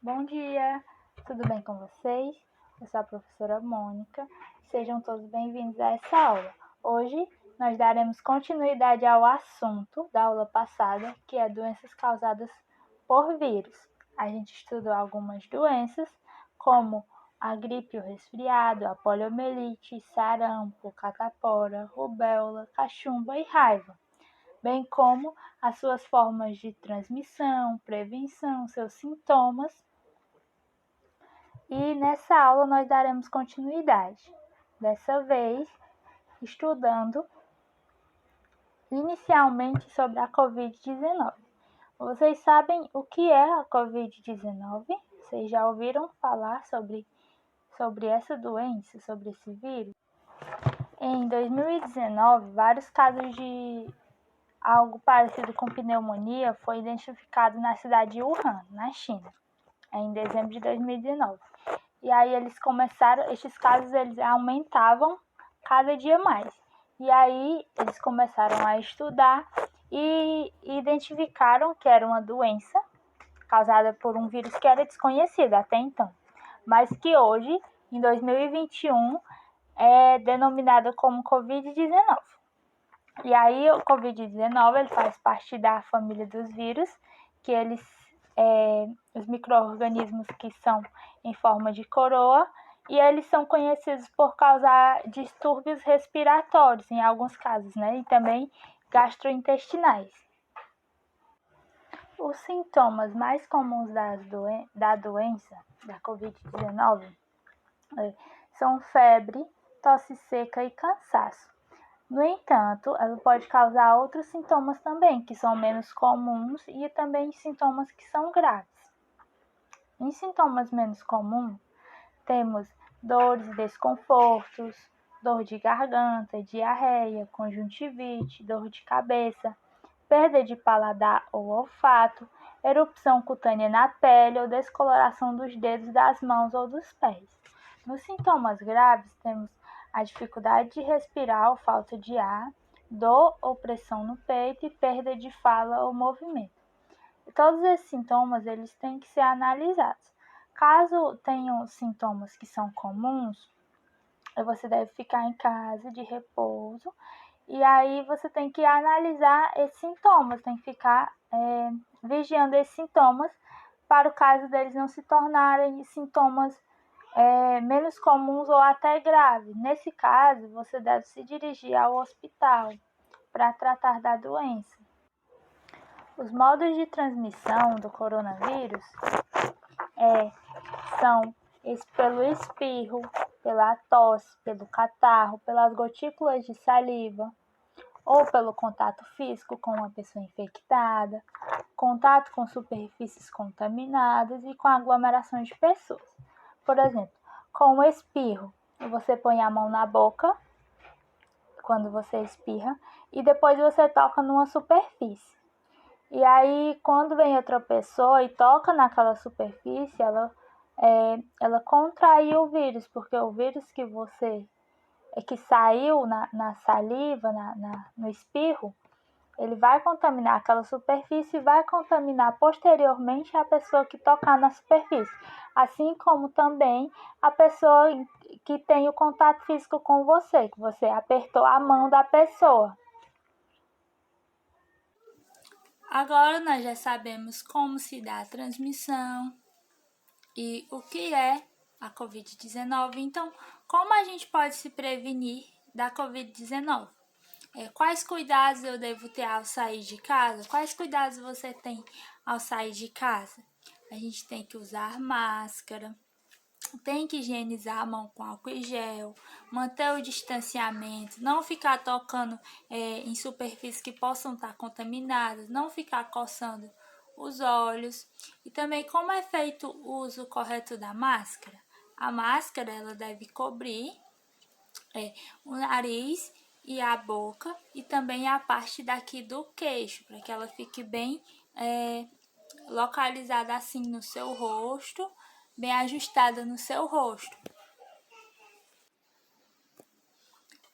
Bom dia, tudo bem com vocês? Eu sou a professora Mônica, sejam todos bem-vindos a essa aula. Hoje nós daremos continuidade ao assunto da aula passada, que é doenças causadas por vírus. A gente estudou algumas doenças, como a gripe, o resfriado, a poliomielite, sarampo, catapora, rubéola, cachumba e raiva, bem como as suas formas de transmissão, prevenção, seus sintomas. E nessa aula nós daremos continuidade, dessa vez estudando inicialmente sobre a Covid-19. Vocês sabem o que é a Covid-19? Vocês já ouviram falar sobre essa doença, sobre esse vírus? Em 2019, vários casos de algo parecido com pneumonia foi identificado na cidade de Wuhan, na China, em dezembro de 2019. E aí esses casos eles aumentavam cada dia mais. E aí eles começaram a estudar e identificaram que era uma doença causada por um vírus que era desconhecido até então, mas que hoje, em 2021, é denominado como Covid-19. E aí o Covid-19 ele faz parte da família dos vírus, que os micro-organismos que são em forma de coroa, e eles são conhecidos por causar distúrbios respiratórios, em alguns casos, né? E também gastrointestinais. Os sintomas mais comuns da doença, da Covid-19, são febre, tosse seca e cansaço. No entanto, ela pode causar outros sintomas também, que são menos comuns e também sintomas que são graves. Em sintomas menos comuns, temos dores e desconfortos, dor de garganta, diarreia, conjuntivite, dor de cabeça, perda de paladar ou olfato, erupção cutânea na pele ou descoloração dos dedos das mãos ou dos pés. Nos sintomas graves, temos a dificuldade de respirar ou falta de ar, dor ou pressão no peito e perda de fala ou movimento. E todos esses sintomas eles têm que ser analisados. Caso tenham sintomas que são comuns, você deve ficar em casa de repouso e aí você tem que analisar esses sintomas, tem que ficar vigiando esses sintomas para o caso deles não se tornarem sintomas menos comuns ou até graves. Nesse caso, você deve se dirigir ao hospital para tratar da doença. Os modos de transmissão do coronavírus são pelo espirro, pela tosse, pelo catarro, pelas gotículas de saliva, ou pelo contato físico com uma pessoa infectada, contato com superfícies contaminadas e com aglomerações de pessoas. Por exemplo, com o espirro, você põe a mão na boca quando você espirra e depois você toca numa superfície. E aí, quando vem outra pessoa e toca naquela superfície, ela contraiu o vírus, porque o vírus que saiu na saliva, no espirro, ele vai contaminar aquela superfície e vai contaminar posteriormente a pessoa que tocar na superfície, assim como também a pessoa que tem o contato físico com você, que você apertou a mão da pessoa. Agora nós já sabemos como se dá a transmissão e o que é a Covid-19. Então, como a gente pode se prevenir da Covid-19? Quais cuidados eu devo ter ao sair de casa? Quais cuidados você tem ao sair de casa? A gente tem que usar máscara, tem que higienizar a mão com álcool e gel, manter o distanciamento, não ficar tocando em superfícies que possam estar contaminadas, não ficar coçando os olhos. E também como é feito o uso correto da máscara? A máscara ela deve cobrir o nariz e a boca e também a parte daqui do queixo, para que ela fique bem localizada assim no seu rosto, bem ajustada no seu rosto.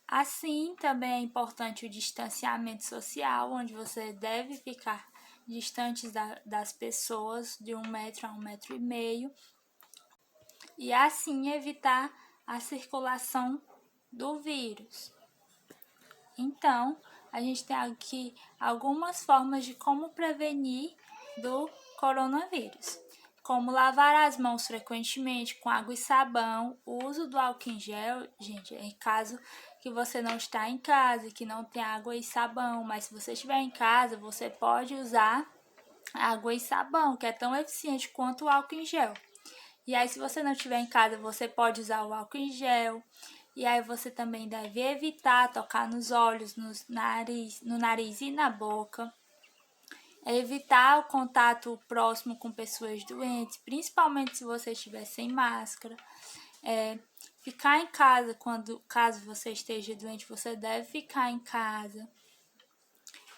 Assim, também é importante o distanciamento social, onde você deve ficar distantes das pessoas, de 1 metro a 1,5 metro, e assim evitar a circulação do vírus. Então, a gente tem aqui algumas formas de como prevenir do coronavírus, como lavar as mãos frequentemente com água e sabão, o uso do álcool em gel, gente, em caso que você não está em casa, que não tem água e sabão, mas se você estiver em casa, você pode usar água e sabão, que é tão eficiente quanto o álcool em gel. E aí, se você não estiver em casa, você pode usar o álcool em gel. E aí você também deve evitar tocar nos olhos, no nariz e na boca. Evitar o contato próximo com pessoas doentes, principalmente se você estiver sem máscara. Ficar em casa caso você esteja doente, você deve ficar em casa.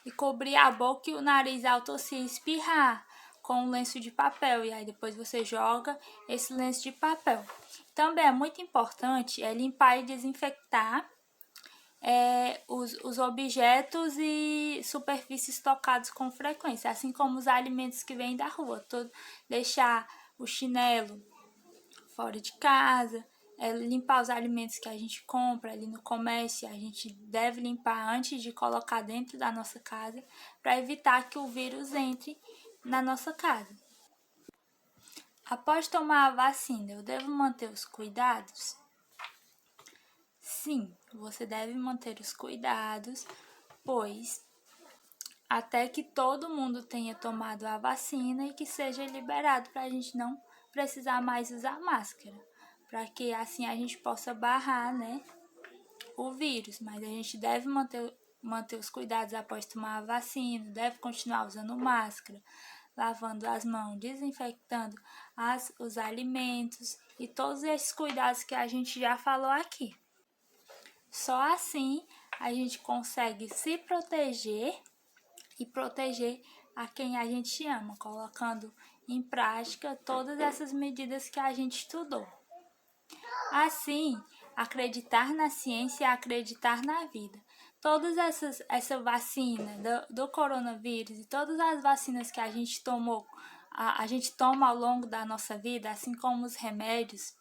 E cobrir a boca e o nariz ao tossir e espirrar com um lenço de papel. E aí depois você joga esse lenço de papel. Também é muito importante limpar e desinfectar os objetos e superfícies tocados com frequência, assim como os alimentos que vêm da rua. Deixar o chinelo fora de casa, limpar os alimentos que a gente compra ali no comércio, a gente deve limpar antes de colocar dentro da nossa casa, para evitar que o vírus entre na nossa casa. Após tomar a vacina, eu devo manter os cuidados? Sim, você deve manter os cuidados, pois até que todo mundo tenha tomado a vacina e que seja liberado para a gente não precisar mais usar máscara, para que assim a gente possa barrar, né, o vírus. Mas a gente deve manter os cuidados após tomar a vacina, deve continuar usando máscara, lavando as mãos, desinfectando os alimentos e todos esses cuidados que a gente já falou aqui. Só assim a gente consegue se proteger e proteger a quem a gente ama, colocando em prática todas essas medidas que a gente estudou. Assim, acreditar na ciência é acreditar na vida. Todas essa vacina do coronavírus e todas as vacinas que a gente tomou, a gente toma ao longo da nossa vida, assim como os remédios,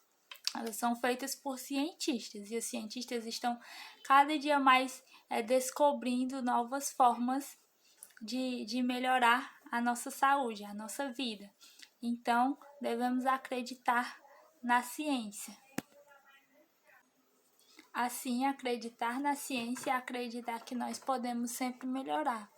elas são feitas por cientistas, e os cientistas estão cada dia mais descobrindo novas formas de melhorar a nossa saúde, a nossa vida. Então, devemos acreditar na ciência. Assim, acreditar na ciência é acreditar que nós podemos sempre melhorar,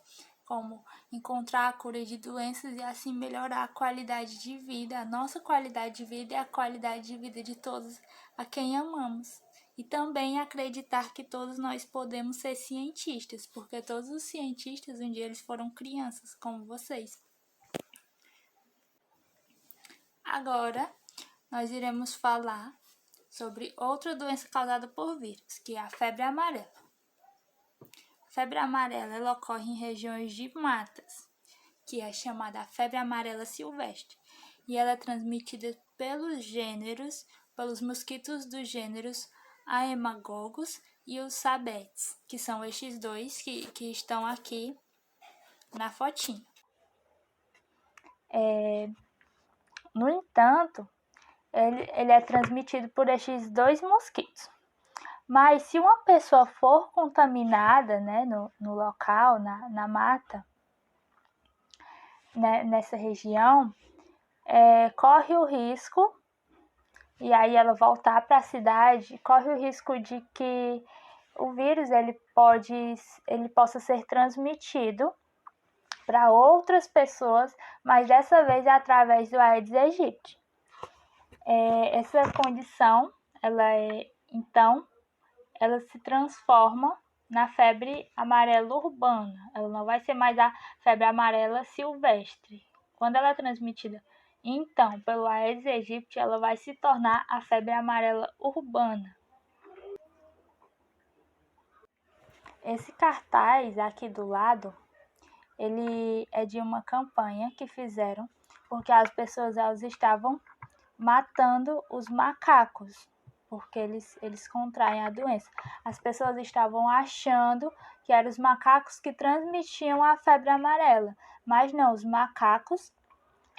como encontrar a cura de doenças e assim melhorar a qualidade de vida, a nossa qualidade de vida e a qualidade de vida de todos a quem amamos. E também acreditar que todos nós podemos ser cientistas, porque todos os cientistas um dia eles foram crianças, como vocês. Agora, nós iremos falar sobre outra doença causada por vírus, que é a febre amarela. A febre amarela ela ocorre em regiões de matas, que é chamada febre amarela silvestre, e ela é transmitida pelos mosquitos dos gêneros Haemagogos e os Sabetes, que são estes dois que estão aqui na fotinho. No entanto, ele é transmitido por estes dois mosquitos. Mas se uma pessoa for contaminada, né, no local, na mata, né, nessa região, corre o risco, e aí ela voltar para a cidade, corre o risco de que o vírus ele possa ser transmitido para outras pessoas, mas dessa vez é através do Aedes aegypti. Essa condição, ela se transforma na febre amarela urbana. Ela não vai ser mais a febre amarela silvestre. Quando ela é transmitida, então, pelo Aedes aegypti, ela vai se tornar a febre amarela urbana. Esse cartaz aqui do lado, ele é de uma campanha que fizeram porque as pessoas elas estavam matando os macacos. porque eles contraem a doença. As pessoas estavam achando que eram os macacos que transmitiam a febre amarela, mas não, os macacos,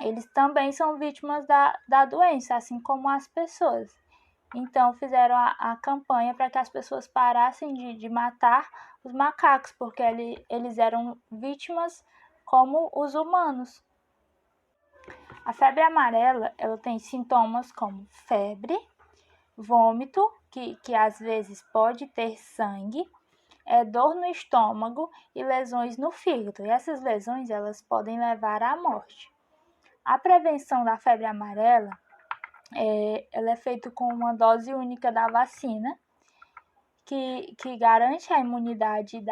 eles também são vítimas da doença, assim como as pessoas. Então fizeram a campanha para que as pessoas parassem de matar os macacos, porque eles eram vítimas como os humanos. A febre amarela, ela tem sintomas como febre, vômito, que às vezes pode ter sangue, dor no estômago e lesões no fígado. E essas lesões, elas podem levar à morte. A prevenção da febre amarela, ela é feita com uma dose única da vacina, que garante a imunidade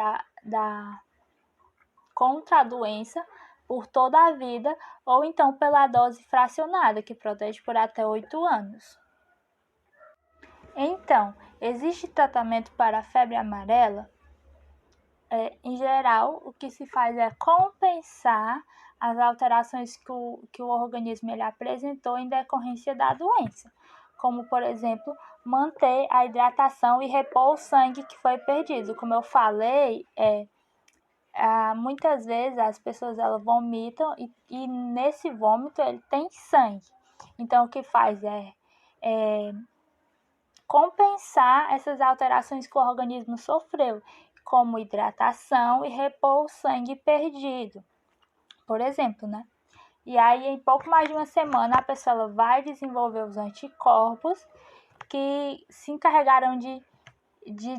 contra a doença por toda a vida, ou então pela dose fracionada, que protege por até 8 anos. Então, existe tratamento para a febre amarela? Em geral, o que se faz é compensar as alterações que o organismo ele apresentou em decorrência da doença, como, por exemplo, manter a hidratação e repor o sangue que foi perdido. Como eu falei, muitas vezes as pessoas elas vomitam e nesse vômito ele tem sangue. Então, o que faz é compensar essas alterações que o organismo sofreu, como hidratação e repor o sangue perdido, por exemplo, né? E aí, em pouco mais de uma semana, a pessoa vai desenvolver os anticorpos que se encarregarão de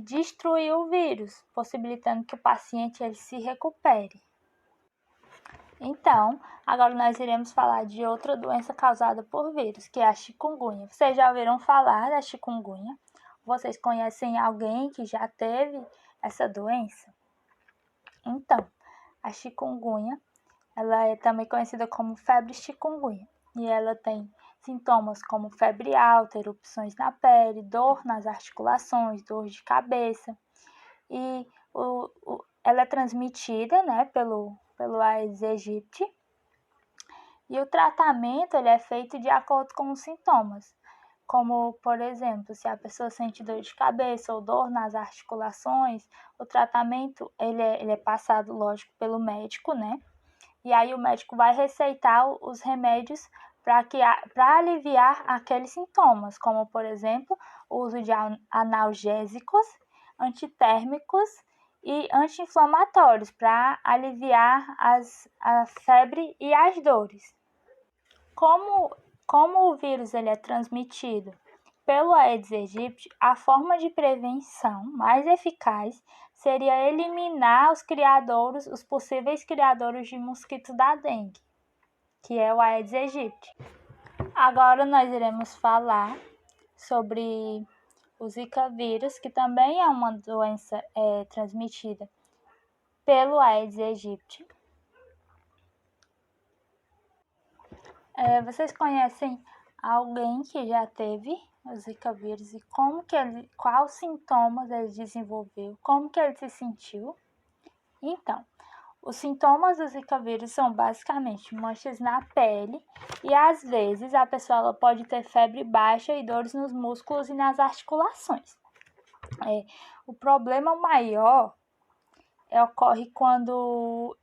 destruir o vírus, possibilitando que o paciente ele se recupere. Então, agora nós iremos falar de outra doença causada por vírus, que é a chikungunya. Vocês já ouviram falar da chikungunya? Vocês conhecem alguém que já teve essa doença? Então, a chikungunya, ela é também conhecida como febre chikungunya. E ela tem sintomas como febre alta, erupções na pele, dor nas articulações, dor de cabeça. E ela é transmitida, né, pelo Aedes aegypti. E o tratamento ele é feito de acordo com os sintomas. Como, por exemplo, se a pessoa sente dor de cabeça ou dor nas articulações, o tratamento ele é passado, lógico, pelo médico, né? E aí o médico vai receitar os remédios para aliviar aqueles sintomas, como, por exemplo, o uso de analgésicos, antitérmicos e anti-inflamatórios para aliviar a febre e as dores. Como o vírus ele é transmitido pelo Aedes aegypti, a forma de prevenção mais eficaz seria eliminar os possíveis criadores de mosquitos da dengue, que é o Aedes aegypti. Agora nós iremos falar sobre o Zika vírus, que também é uma doença transmitida pelo Aedes aegypti. Vocês conhecem alguém que já teve o Zika vírus e quais sintomas ele desenvolveu, como que ele se sentiu? Então, os sintomas do Zika vírus são basicamente manchas na pele e às vezes a pessoa pode ter febre baixa e dores nos músculos e nas articulações. O problema maior ocorre quando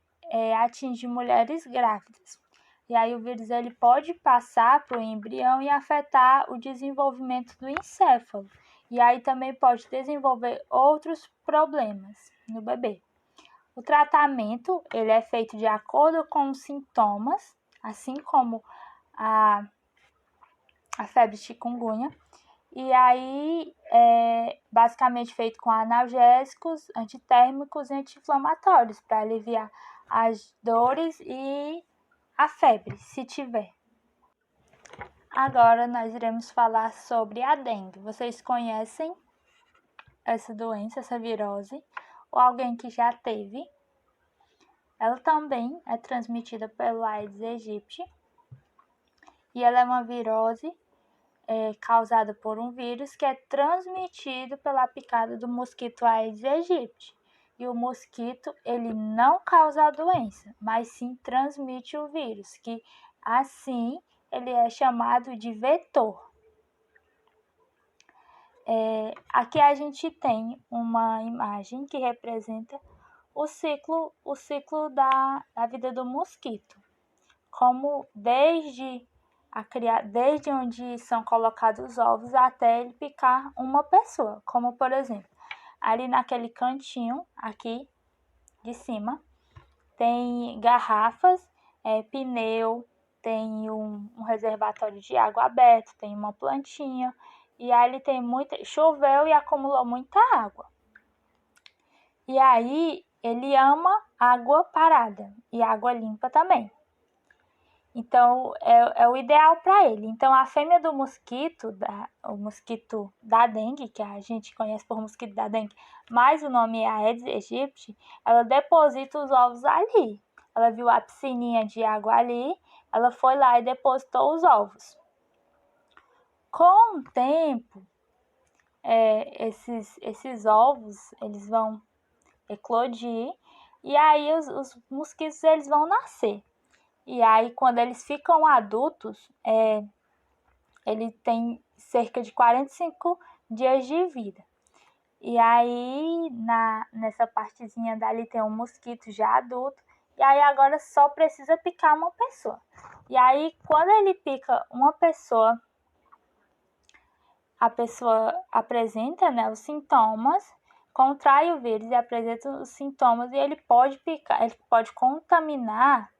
atinge mulheres grávidas. E aí o vírus ele pode passar para o embrião e afetar o desenvolvimento do encéfalo. E aí também pode desenvolver outros problemas no bebê. O tratamento ele é feito de acordo com os sintomas, assim como a febre chikungunya. E aí é basicamente feito com analgésicos, antitérmicos e anti-inflamatórios para aliviar as dores e a febre, se tiver. Agora nós iremos falar sobre a dengue. Vocês conhecem essa doença, essa virose, ou alguém que já teve? Ela também é transmitida pelo Aedes aegypti e ela é uma virose causada por um vírus que é transmitido pela picada do mosquito Aedes aegypti. E o mosquito, ele não causa a doença, mas sim transmite o vírus, que assim ele é chamado de vetor. Aqui a gente tem uma imagem que representa o ciclo da vida do mosquito, como desde onde são colocados os ovos até ele picar uma pessoa, como por exemplo, ali naquele cantinho aqui de cima, tem garrafas, pneu, tem um reservatório de água aberto, tem uma plantinha, e aí tem choveu e acumulou muita água. E aí ele ama água parada e água limpa também. Então é o ideal para ele. Então a fêmea do mosquito, o mosquito da dengue, que a gente conhece por mosquito da dengue, mas o nome é Aedes aegypti, ela deposita os ovos ali. Ela viu a piscininha de água ali, ela foi lá e depositou os ovos. Com o tempo, esses ovos eles vão eclodir e aí os mosquitos eles vão nascer. E aí quando eles ficam adultos, ele tem cerca de 45 dias de vida. E aí nessa partezinha dali tem um mosquito já adulto. E aí agora só precisa picar uma pessoa. E aí quando ele pica uma pessoa, a pessoa apresenta, né, os sintomas, contrai o vírus e apresenta os sintomas e ele pode picar, ele pode contaminar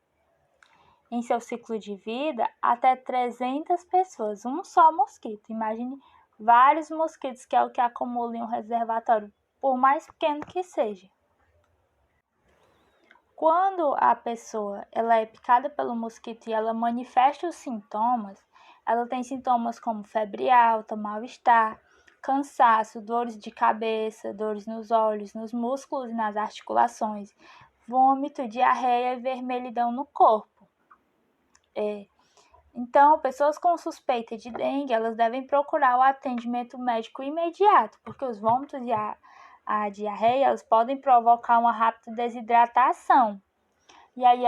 em seu ciclo de vida até 300 pessoas, um só mosquito. Imagine vários mosquitos, que é o que acumula em um reservatório, por mais pequeno que seja. Quando a pessoa ela é picada pelo mosquito e ela manifesta os sintomas, ela tem sintomas como febre alta, mal-estar, cansaço, dores de cabeça, dores nos olhos, nos músculos e nas articulações, vômito, diarreia e vermelhidão no corpo. Então, pessoas com suspeita de dengue, elas devem procurar o atendimento médico imediato, porque os vômitos e a diarreia, elas podem provocar uma rápida desidratação. E aí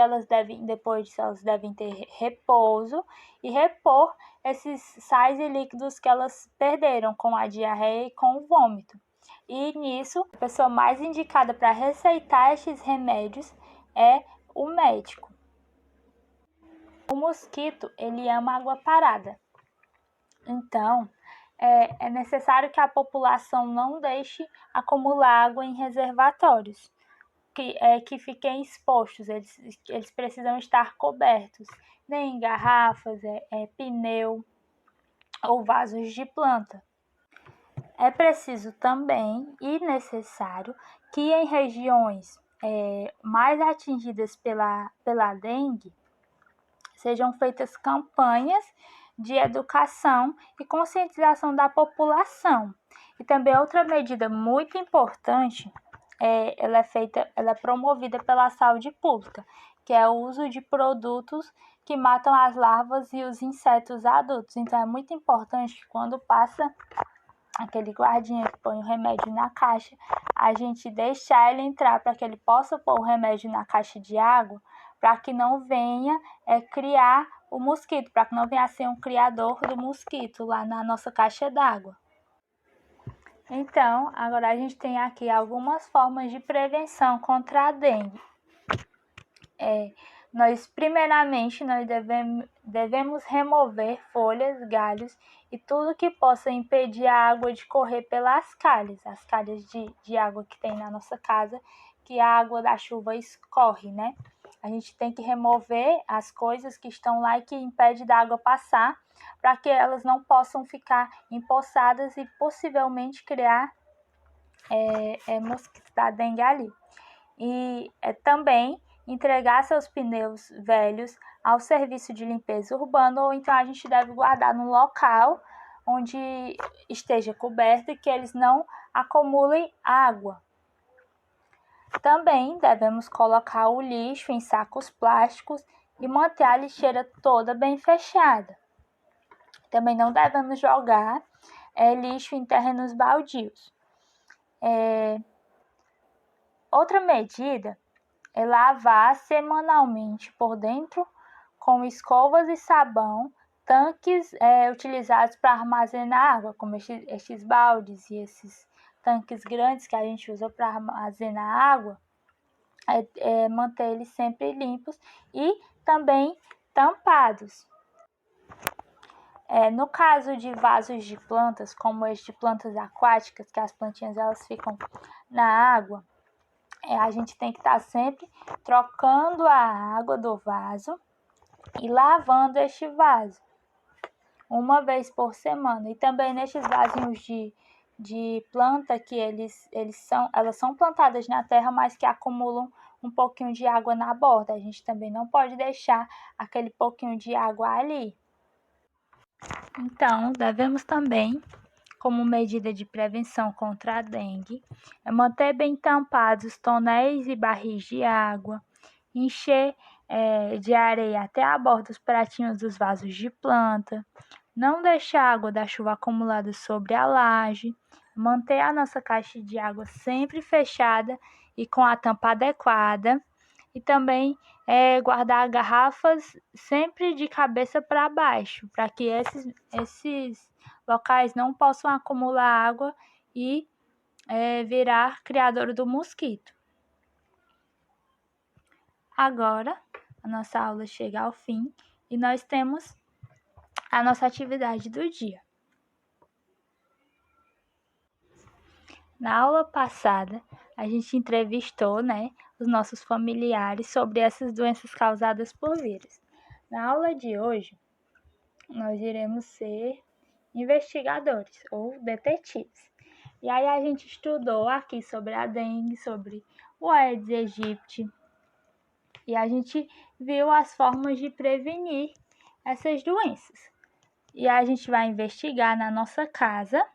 depois disso, elas devem ter repouso e repor esses sais e líquidos que elas perderam com a diarreia e com o vômito. E nisso, a pessoa mais indicada para receitar esses remédios é o médico. O mosquito, ele ama água parada. Então, é necessário que a população não deixe acumular água em reservatórios, que fiquem expostos. Eles precisam estar cobertos, nem em garrafas, pneu ou vasos de planta. É preciso também e necessário que em regiões mais atingidas pela dengue, sejam feitas campanhas de educação e conscientização da população. E também outra medida muito importante, ela é promovida pela saúde pública, que é o uso de produtos que matam as larvas e os insetos adultos. Então é muito importante que quando passa aquele guardinha que põe o remédio na caixa, a gente deixar ele entrar para que ele possa pôr o remédio na caixa de água, para que não venha criar o mosquito, para que não venha ser um criador do mosquito lá na nossa caixa d'água. Então, agora a gente tem aqui algumas formas de prevenção contra a dengue. Primeiramente, nós devemos remover folhas, galhos e tudo que possa impedir a água de correr pelas calhas, as calhas de água que tem na nossa casa, que a água da chuva escorre, né? A gente tem que remover as coisas que estão lá e que impedem da água passar, para que elas não possam ficar empoçadas e possivelmente criar mosquito da dengue ali. E também entregar seus pneus velhos ao serviço de limpeza urbana, ou então a gente deve guardar num local onde esteja coberto e que eles não acumulem água. Também devemos colocar o lixo em sacos plásticos e manter a lixeira toda bem fechada. Também não devemos jogar lixo em terrenos baldios. Outra medida é lavar semanalmente por dentro com escovas e sabão tanques utilizados para armazenar água, como estes baldes e esses tanques grandes que a gente usa para armazenar água, manter eles sempre limpos e também tampados. No caso de vasos de plantas, como este de plantas aquáticas, que as plantinhas elas ficam na água, a gente tem que estar sempre trocando a água do vaso e lavando este vaso uma vez por semana. E também nestes vasinhos de planta que elas são plantadas na terra, mas que acumulam um pouquinho de água na borda. A gente também não pode deixar aquele pouquinho de água ali. Então, devemos também, como medida de prevenção contra a dengue, manter bem tampados os tonéis e barris de água, encher de areia até a borda dos pratinhos dos vasos de planta, não deixar a água da chuva acumulada sobre a laje, manter a nossa caixa de água sempre fechada e com a tampa adequada, e também guardar garrafas sempre de cabeça para baixo, para que esses locais não possam acumular água e virar criador do mosquito. Agora, a nossa aula chega ao fim e nós temos a nossa atividade do dia. Na aula passada, a gente entrevistou, os nossos familiares sobre essas doenças causadas por vírus. Na aula de hoje, nós iremos ser investigadores ou detetives. E aí a gente estudou aqui sobre a dengue, sobre o Aedes aegypti, e a gente viu as formas de prevenir essas doenças. E a gente vai investigar na nossa casa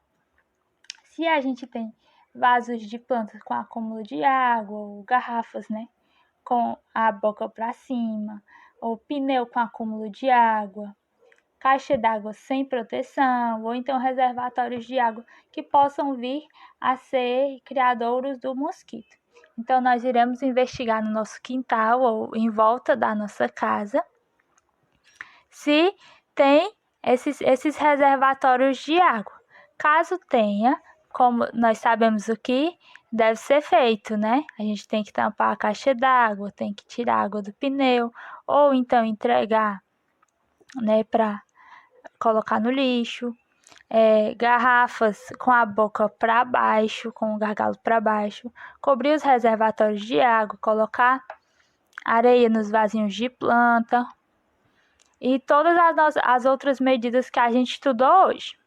se a gente tem vasos de plantas com acúmulo de água, ou garrafas, com a boca para cima, ou pneu com acúmulo de água, caixa d'água sem proteção, ou então reservatórios de água que possam vir a ser criadouros do mosquito. Então, nós iremos investigar no nosso quintal ou em volta da nossa casa se tem esses reservatórios de água. Caso tenha, como nós sabemos o que deve ser feito, A gente tem que tampar a caixa d'água, tem que tirar a água do pneu, ou então entregar, para colocar no lixo. Garrafas com a boca para baixo, com o gargalo para baixo, cobrir os reservatórios de água, colocar areia nos vasinhos de planta e todas as outras medidas que a gente estudou hoje.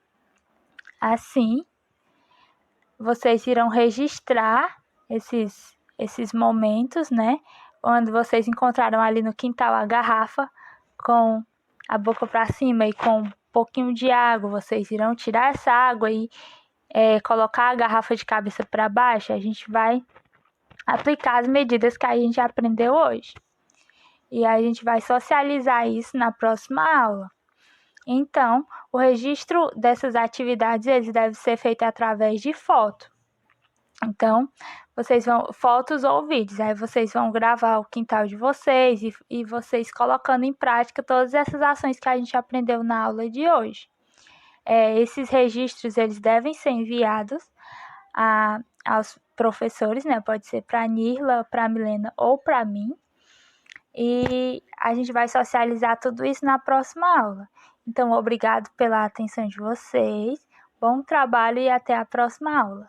Assim, vocês irão registrar esses momentos, onde vocês encontraram ali no quintal a garrafa com a boca para cima e com um pouquinho de água. Vocês irão tirar essa água e colocar a garrafa de cabeça para baixo. A gente vai aplicar as medidas que a gente aprendeu hoje. E a gente vai socializar isso na próxima aula. Então, o registro dessas atividades eles deve ser feito através de foto. Então, fotos ou vídeos, aí vocês vão gravar o quintal de vocês e vocês colocando em prática todas essas ações que a gente aprendeu na aula de hoje. Esses registros eles devem ser enviados aos professores, pode ser para a Nirla, para a Milena ou para mim. E a gente vai socializar tudo isso na próxima aula. Então, obrigado pela atenção de vocês, bom trabalho e até a próxima aula.